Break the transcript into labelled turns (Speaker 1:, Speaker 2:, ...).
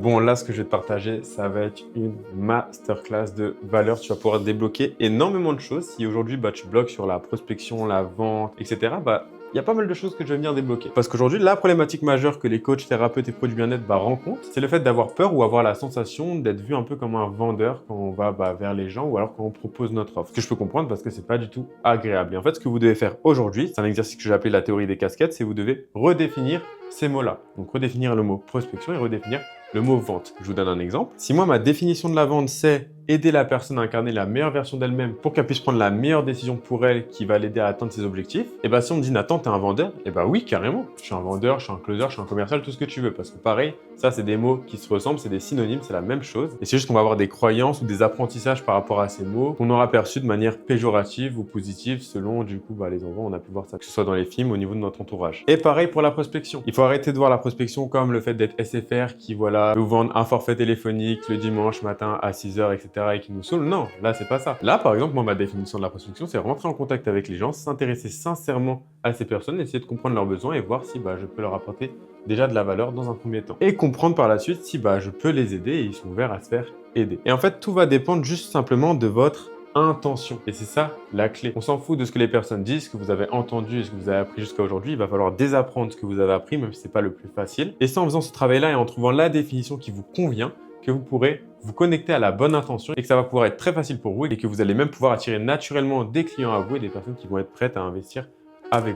Speaker 1: Bon, là, ce que je vais te partager, ça va être une masterclass de valeur. Tu vas pouvoir débloquer énormément de choses. Si aujourd'hui, tu bloques sur la prospection, la vente, etc., il y a pas mal de choses que je vais venir débloquer. Parce qu'aujourd'hui, la problématique majeure que les coachs, thérapeutes et produits bien-être rencontrent, c'est le fait d'avoir peur ou avoir la sensation d'être vu un peu comme un vendeur quand on va vers les gens ou alors quand on propose notre offre. Ce que je peux comprendre parce que c'est pas du tout agréable. Et en fait, ce que vous devez faire aujourd'hui, c'est un exercice que j'ai appelé la théorie des casquettes, c'est vous devez redéfinir ces mots-là. Donc redéfinir le mot prospection et redéfinir le mot vente. Je vous donne un exemple. Si moi, ma définition de la vente, c'est aider la personne à incarner la meilleure version d'elle-même pour qu'elle puisse prendre la meilleure décision pour elle qui va l'aider à atteindre ses objectifs, et si on me dit Nathan, t'es un vendeur, oui, carrément. Je suis un vendeur, je suis un closer, je suis un commercial, tout ce que tu veux. Parce que pareil, ça, c'est des mots qui se ressemblent, c'est des synonymes, c'est la même chose. Et c'est juste qu'on va avoir des croyances ou des apprentissages par rapport à ces mots qu'on aura perçus de manière péjorative ou positive selon, du coup, les endroits où on a pu voir ça, que ce soit dans les films, au niveau de notre entourage. Et pareil pour la prospection. Il faut arrêter de voir la prospection comme le fait d'être SFR qui, nous vendre un forfait téléphonique le dimanche matin à 6 h, etc. et qui nous saoule. Non, là, c'est pas ça. Là, par exemple, moi, ma définition de la prospection, c'est rentrer en contact avec les gens, s'intéresser sincèrement à ces personnes, essayer de comprendre leurs besoins et voir si je peux leur apporter déjà de la valeur dans un premier temps. Et comprendre par la suite si je peux les aider et ils sont ouverts à se faire aider. Et en fait, tout va dépendre juste simplement de votre intention. Et c'est ça la clé. On s'en fout de ce que les personnes disent, ce que vous avez entendu et ce que vous avez appris jusqu'à aujourd'hui. Il va falloir désapprendre ce que vous avez appris, même si c'est pas le plus facile. Et c'est en faisant ce travail-là et en trouvant la définition qui vous convient que vous pourrez vous connecter à la bonne intention et que ça va pouvoir être très facile pour vous et que vous allez même pouvoir attirer naturellement des clients à vous et des personnes qui vont être prêtes à investir avec vous.